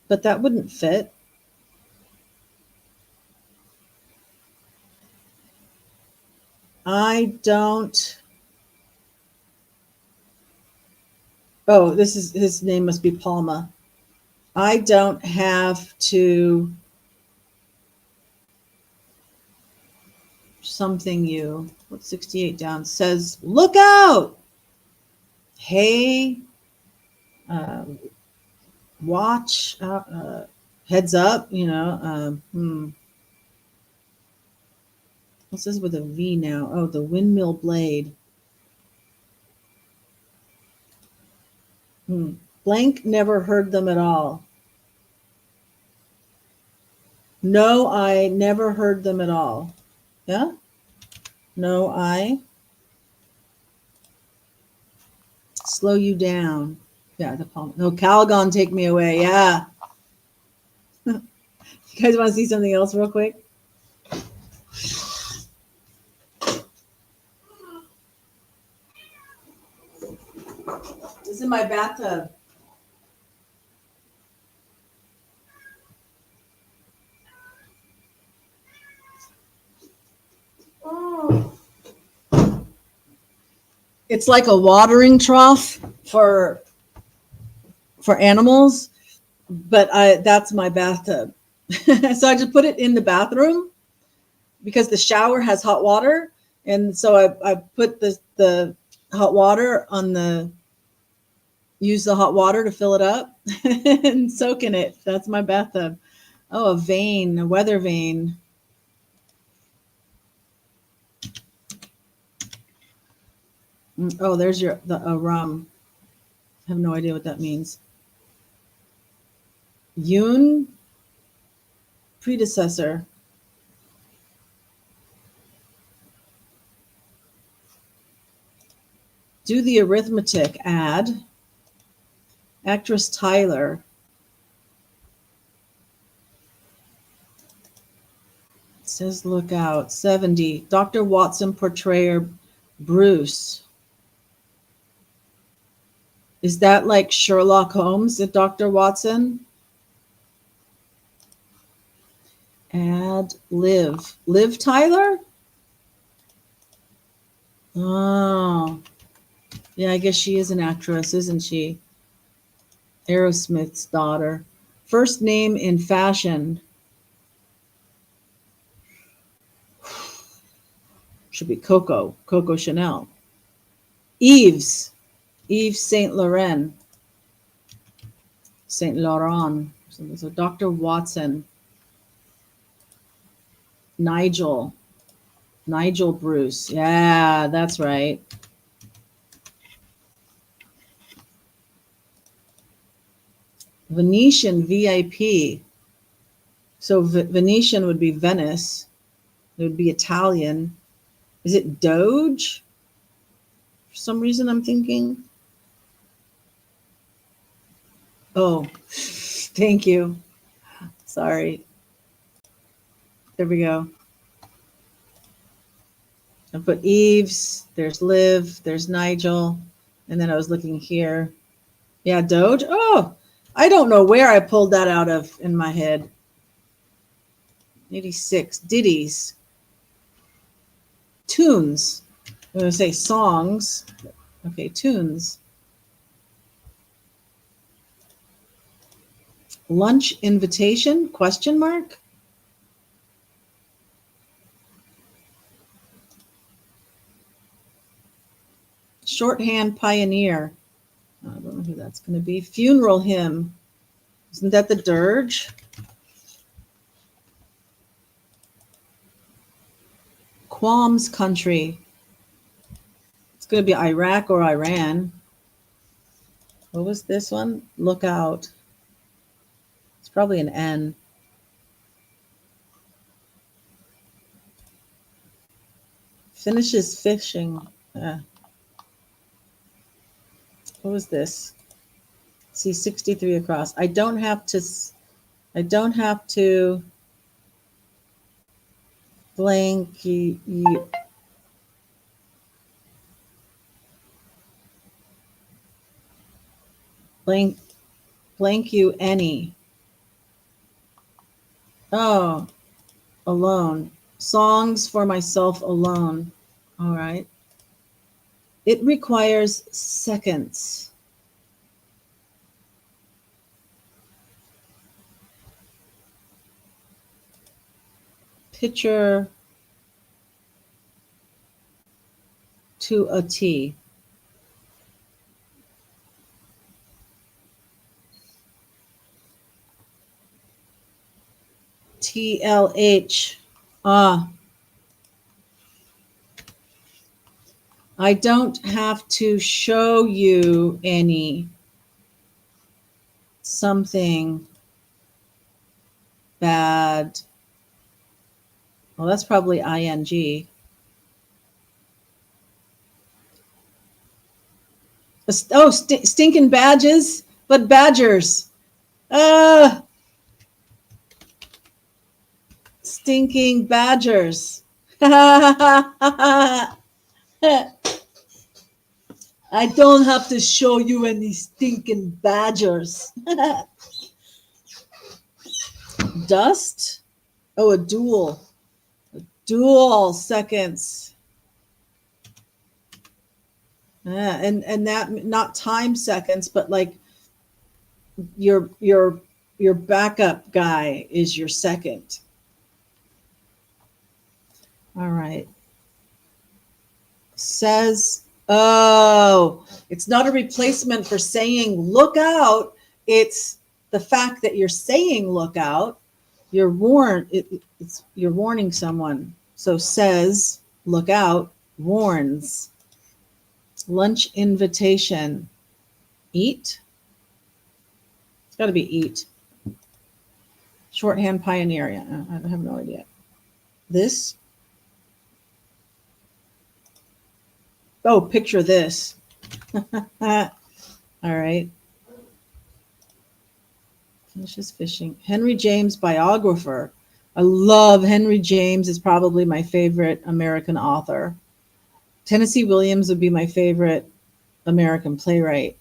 But that wouldn't fit. I don't. Oh, this is his name must be Palma. I don't have to something you. What's 68 down? Says, look out. Hey, watch, heads up, you know. What's this with a V now? Oh, the windmill blade. Blank never heard them at all. No, I never heard them at all. Yeah? No, I slow you down. Yeah, the palm. No, Calgon, take me away. Yeah. You guys want to see something else real quick? This is my bathtub. It's like a watering trough for animals, but that's my bathtub. So I just put it in the bathroom because the shower has hot water, and so I put the hot water on use the hot water to fill it up and soak in it. That's my bathtub. Oh, a vane, a weather vane. Oh, there's a rum. I have no idea what that means. Yun, predecessor. Do the arithmetic. Add. Actress Tyler. It says look out. 70. Dr. Watson portrayer Bruce. Is that like Sherlock Holmes, Dr. Watson? Add Liv. Liv Tyler? Oh. Yeah, I guess she is an actress, isn't she? Aerosmith's daughter. First name in fashion. Should be Coco Chanel. Yves Saint Laurent. Saint Laurent. So Dr. Watson. Nigel Bruce. Yeah, that's right. Venetian VIP. So Venetian would be Venice. It would be Italian. Is it Doge? For some reason I'm thinking. Oh, thank you. Sorry. There we go. I put Yves, there's Liv, there's Nigel, and then I was looking here. Yeah, Doge. Oh, I don't know where I pulled that out of in my head. 86. Ditties. Tunes. I'm going to say songs. Okay, tunes. Lunch invitation? Question mark? Shorthand pioneer. I don't know who that's going to be. Funeral hymn. Isn't that the dirge? Qualms country. It's going to be Iraq or Iran. What was this one? Look out. It's probably an N. Finishes fishing. What was this? See, 63 across. I don't have to blank you. Blank you any. Oh, alone. Songs for myself alone. All right. It requires seconds. Picture to a T. TLH. I don't have to show you any something bad. Well, that's probably ing. Oh, stinking badges, but badgers. Stinking badgers. I don't have to show you any stinking badgers. Dust? Oh, a duel. Dual seconds. Yeah, and that not time seconds, but like your backup guy is your second. All right. Says, oh, it's not a replacement for saying look out. It's the fact that you're saying look out. You're warned. You're warning someone. So says look out, warns. Lunch invitation. Eat. It's got to be eat. Shorthand pioneer. I have no idea. This. Oh, picture this. All right. Finishes fishing. Henry James biographer. I love Henry James. Is probably my favorite American author. Tennessee Williams would be my favorite American playwright.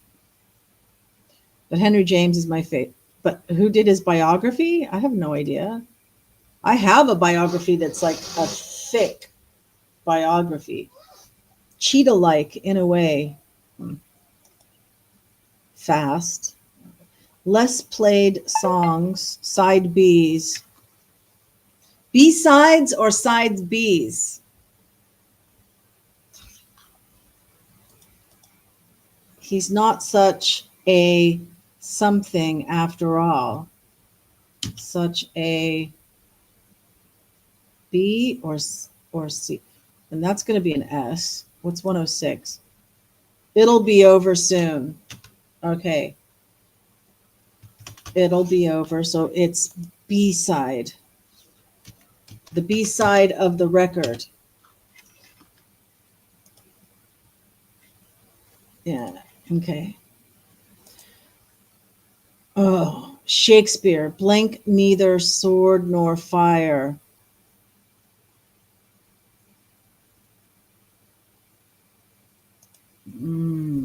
But Henry James is my favorite. But who did his biography? I have no idea. I have a biography that's like a thick biography. Cheetah-like in a way. Fast. Less played songs. Side Bs. B-sides or sides Bs? He's not such a something after all. Such a B or C. And that's going to be an S. What's 106? It'll be over soon. Okay. It'll be over. So it's B-side. The B-side of the record. Yeah. Okay. Oh, Shakespeare. Blank neither sword nor fire.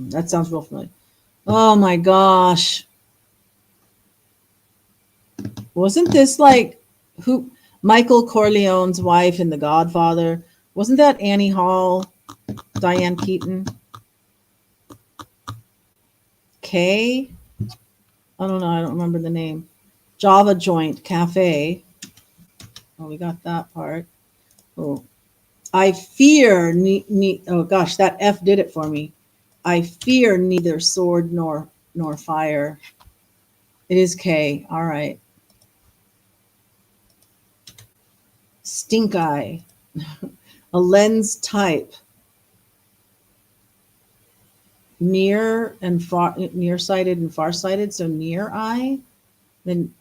That sounds real familiar. Oh my gosh. Wasn't this like who? Michael Corleone's wife in The Godfather? Wasn't that Annie Hall? Diane Keaton? K? I don't know. I don't remember the name. Java Joint Cafe. Oh, we got that part. Oh, I fear. Oh gosh, that F did it for me. I fear neither sword nor fire. It is K. All right. Stink eye. A lens type. Near and far, nearsighted and farsighted. So near eye. Then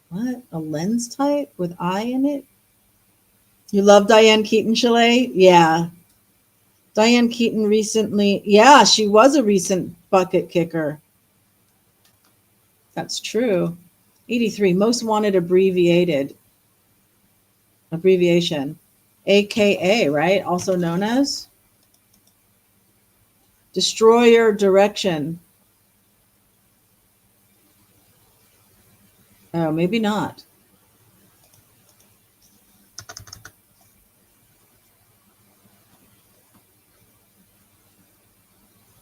what? A lens type with eye in it? You love Diane Keaton, Chalet? Yeah. Diane Keaton recently, yeah, she was a recent bucket kicker. That's true. 83, most wanted abbreviation. AKA, right? Also known as Destroyer Direction. Oh, maybe not.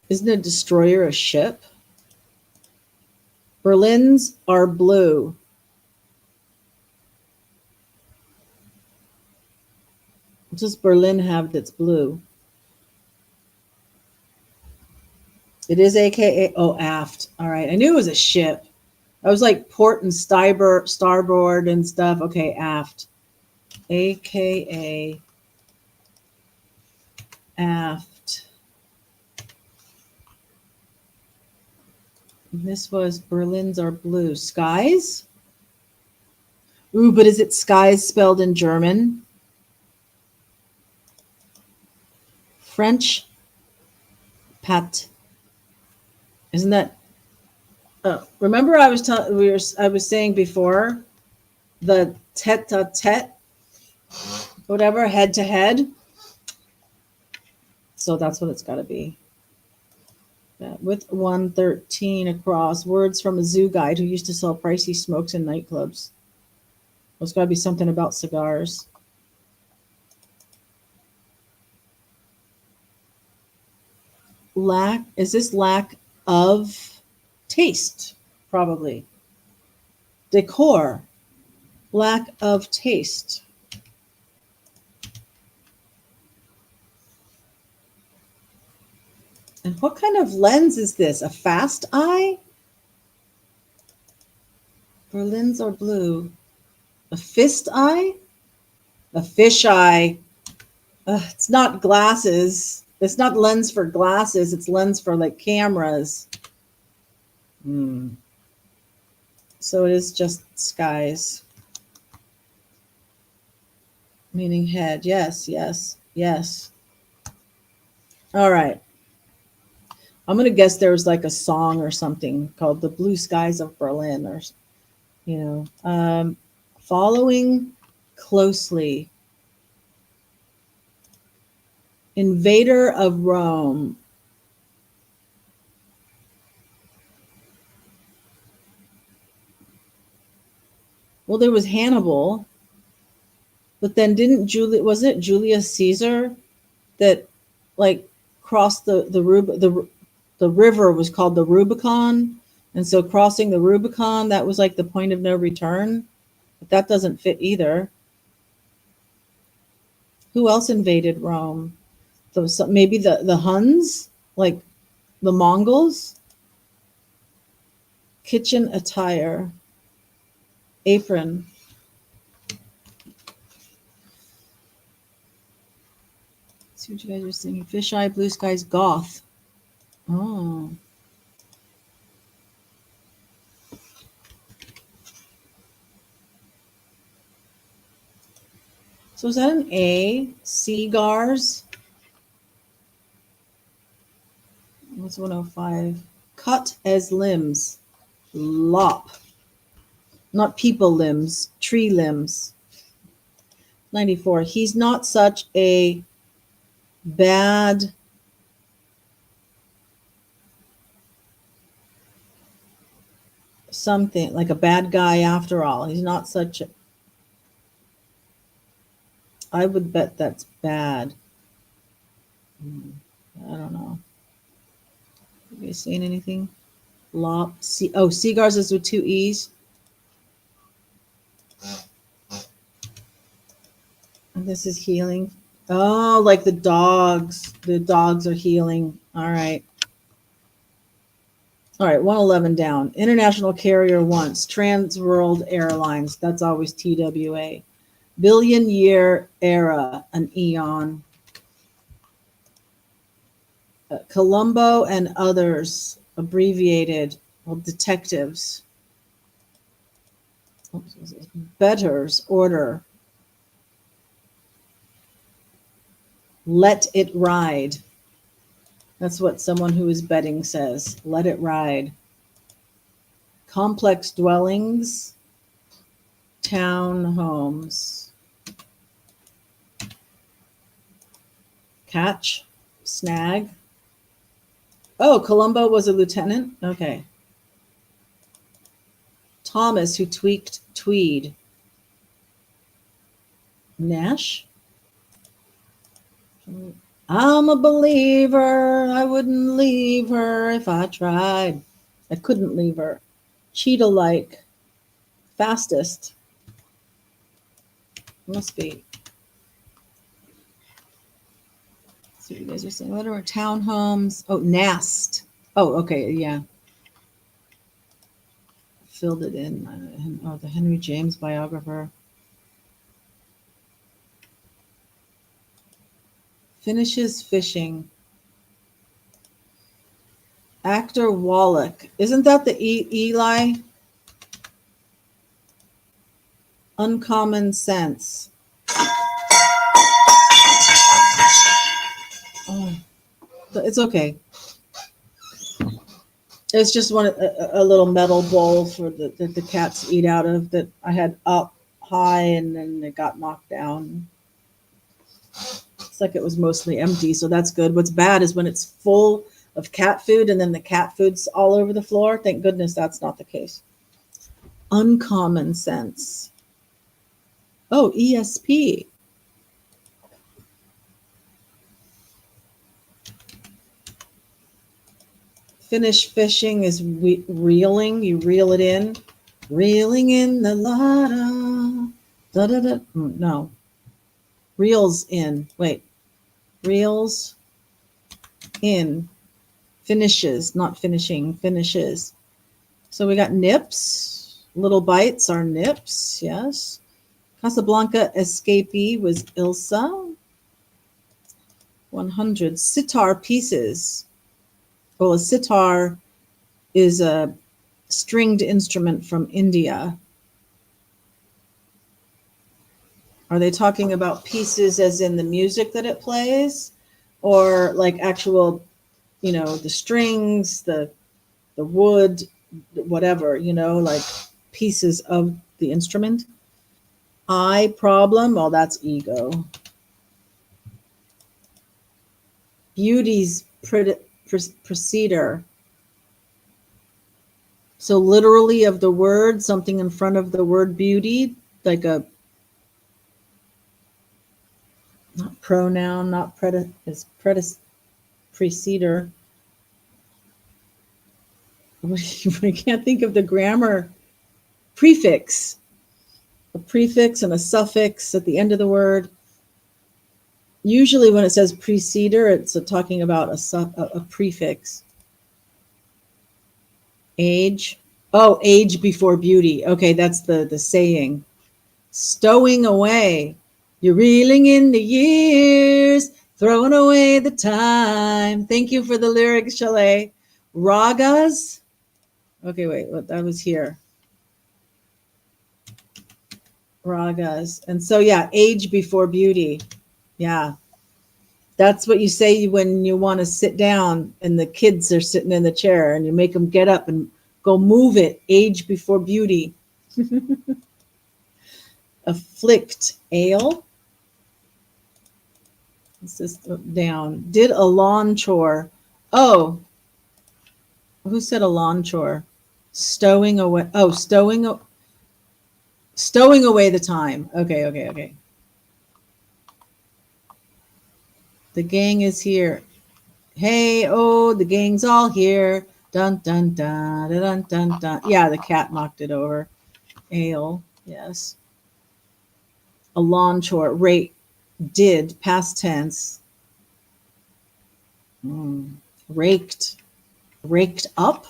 Isn't a destroyer a ship? Berlins are blue. What does Berlin have that's blue? It is AKA, oh, aft. All right. I knew it was a ship. I was like port and starboard and stuff. Okay, aft. AKA aft. This was Berlin's are blue. Skies? Ooh, but is it skies spelled in German? French pat. Isn't that? Oh, remember I was saying before the tete-a-tete, whatever, head to head. So that's what it's got to be. Yeah, with 113 across. Words from a zoo guide who used to sell pricey smokes in nightclubs. There's got to be something about cigars. Is this lack of taste? Probably. Decor. Lack of taste. And what kind of lens is this? A fast eye? Berlins are blue. A fist eye? A fish eye. It's not glasses. It's not lens for glasses. It's lens for like cameras. So it is just skies. Meaning head. Yes, yes, yes. All right. I'm going to guess there was like a song or something called The Blue Skies of Berlin or, following closely. Invader of Rome. Well, there was Hannibal, but then wasn't it Julius Caesar that like crossed the river was called the Rubicon, and so crossing the Rubicon, that was like the point of no return. But that doesn't fit either. Who else invaded Rome? Maybe the Huns, like the Mongols. Kitchen attire. Apron. Let's see what you guys are singing. Fisheye, blue skies, goth. Oh. So is that an A? Cigars. What's 105? Cut as limbs. Lop. Not people limbs, tree limbs. 94. He's not such a bad something, like a bad guy after all. He's not such a. I would bet that's bad. I don't know. Have you seen anything? Lop. Cigars is with 2 E's. And this is healing. Oh, like the dogs. The dogs are healing. All right. All right, 111 down. International carrier once. Trans World Airlines. That's always TWA. Billion year era. An eon. Colombo and others. Abbreviated. Well, detectives. Betters. Order. Let it ride. That's what someone who is betting says. Let it ride. Complex dwellings, townhomes. Catch, snag. Oh, Columbo was a lieutenant? Okay. Thomas, who tweaked tweed. Nash? I'm a believer. I wouldn't leave her if I tried. I couldn't leave her. Cheetah-like. Fastest. Must be. Let's see what you guys are saying. What are townhomes? Oh, nest. Oh, okay, yeah. Filled it in. Oh, the Henry James biographer. Finishes fishing. Actor Wallach. Isn't that the Eli? Uncommon sense. Oh, it's okay. It's just a little metal bowl for the cats eat out of that I had up high and then it got knocked down. It's like it was mostly empty, so that's good. What's bad is when it's full of cat food and then the cat food's all over the floor. Thank goodness that's not the case. Uncommon sense. Oh, ESP. Finish fishing is reeling. You reel it in. Reeling in the lotto. Da, da, da. No. Reels in. Wait. Reels in. Finishes. Not finishing. Finishes. So we got nips. Little bites are nips. Yes. Casablanca escapee was Ilsa. 100. Sitar pieces. Well, a sitar is a stringed instrument from India. Are they talking about pieces as in the music that it plays? Or like actual, the strings, the wood, whatever, like pieces of the instrument? I problem, well, that's ego. Beauty's preceder. So literally of the word, something in front of the word beauty, like a not pronoun, not preceder. I can't think of the grammar. Prefix. A prefix and a suffix at the end of the word. Usually when it says preceder, it's talking about a prefix. Age. Oh, age before beauty. Okay, that's the saying. Stowing away. You're reeling in the years, throwing away the time. Thank you for the lyrics, Chalet. Ragas. Okay, wait, what that was here. Ragas. And so, yeah, age before beauty. Yeah. That's what you say when you want to sit down and the kids are sitting in the chair and you make them get up and go move it. Age before beauty. Afflict. Ale. This is down. Did a lawn chore. Oh. Who said a lawn chore? Stowing away. Oh, stowing away the time. Okay. The gang is here. Hey, oh, the gang's all here. Dun, dun, dun, dun, dun, dun, dun. Yeah, the cat knocked it over. Ale, yes. A lawn chore. Rate, did, past tense. Raked. Raked up.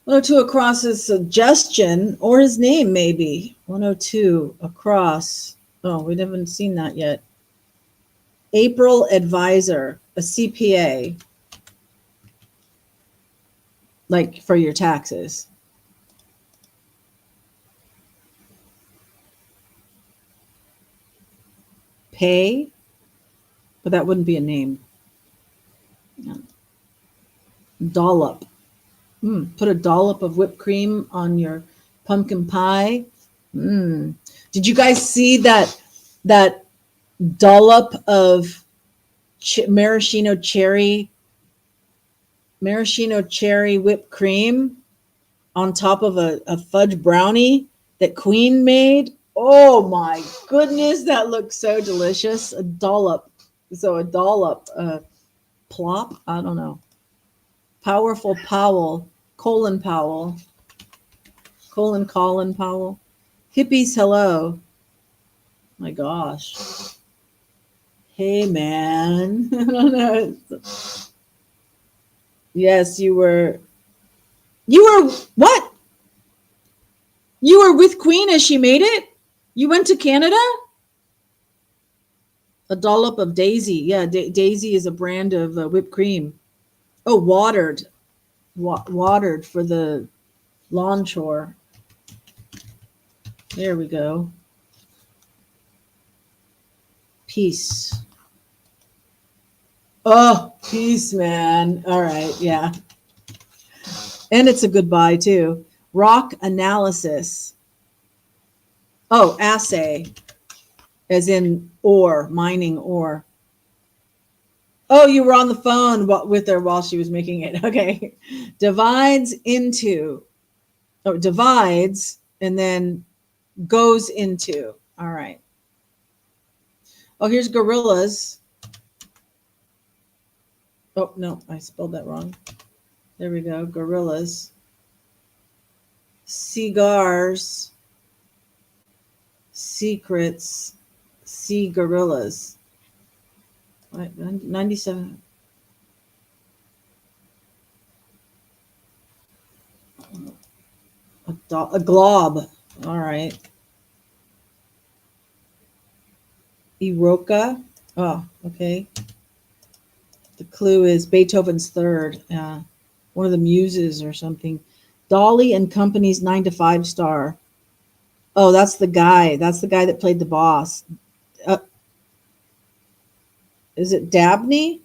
102 across is suggestion, or his name maybe. 102 across. Oh, we haven't seen that yet. April advisor, a CPA, like for your taxes. pay, but that wouldn't be a name. Yeah. Dollop. Put a dollop of whipped cream on your pumpkin pie. Did you guys see that dollop of maraschino cherry whipped cream on top of a fudge brownie that Queen made? Oh my goodness, that looks so delicious. A dollop. So a dollop, plop, I don't know. Powerful Powell, Colin Powell. Colin Powell. Hippies, hello. My gosh. Hey, man. I don't know. Yes, you were what? You were with Queen as she made it? You went to Canada? A dollop of Daisy. Yeah, Daisy is a brand of whipped cream. Oh, watered for the lawn chore. There we go. Peace. Oh, peace, man. All right, yeah. And it's a goodbye, too. Rock analysis. Oh, assay. As in ore, mining ore. Oh, you were on the phone with her while she was making it. Okay. Divides and then goes into. All right. Oh, here's gorillas. Oh, no, I spelled that wrong. There we go. Gorillas. Cigars. Secrets. Sea gorillas. 97. A glob. All right. Eroka. Oh, okay. The clue is Beethoven's third. One of the muses or something. Dolly and Company's 9 to 5 star. Oh, that's the guy. That's the guy that played the boss. Is it Dabney?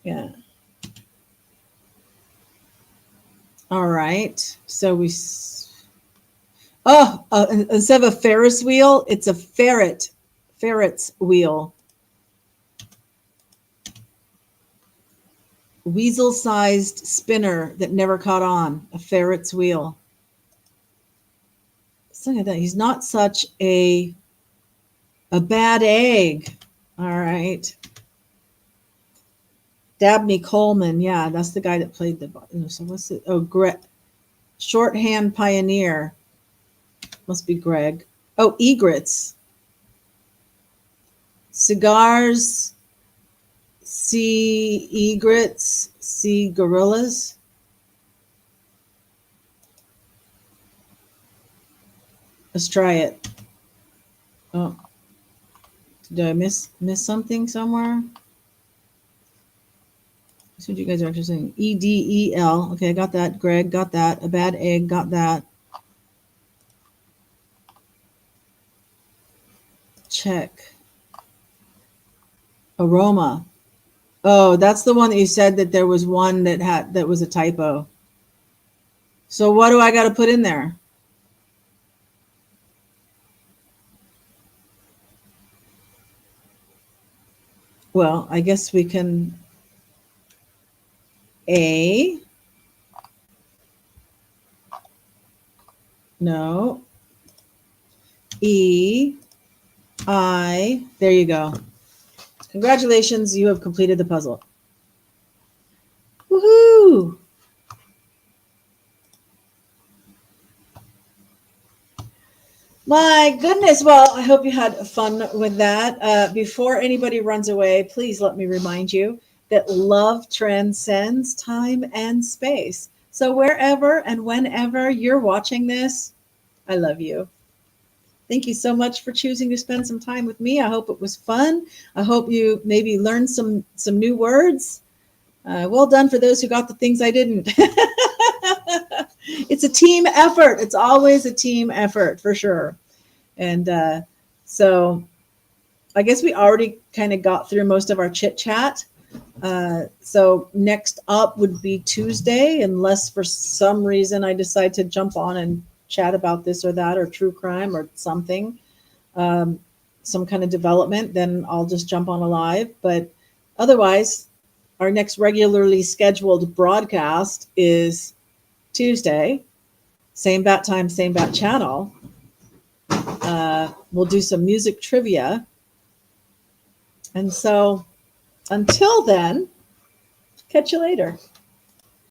Yeah. All right. So instead of a Ferris wheel, it's a ferret's wheel. Weasel-sized spinner that never caught on. A ferret's wheel. Something like that. He's not such a bad egg. All right. Dabney Coleman. Yeah, that's the guy that played the. So what's it? Oh, Shorthand Pioneer. Must be Greg. Oh, egrets. Cigars. Sea egrets. Sea gorillas. Let's try it. Oh, did I miss something somewhere? That's what you guys are actually saying. EDEL. Okay, I got that. Greg, got that. A bad egg, got that. Check. Aroma. Oh, that's the one that you said that there was one that was a typo. So what do I got to put in there? Well, I guess we can no, there you go. Congratulations, you have completed the puzzle. Woohoo! My goodness. Well, I hope you had fun with that. Before anybody runs away, please let me remind you that love transcends time and space. So wherever and whenever you're watching this, I love you. Thank you so much for choosing to spend some time with me. I hope it was fun. I hope you maybe learned some new words. Well done for those who got the things I didn't. It's a team effort. It's always a team effort for sure. And so I guess we already kind of got through most of our chit chat. So next up would be Tuesday, unless for some reason I decide to jump on and chat about this or that or true crime or something, some kind of development, then I'll just jump on a live. But otherwise, our next regularly scheduled broadcast is Tuesday, same bat time, same bat channel. We'll do some music trivia. And so until then, catch you later.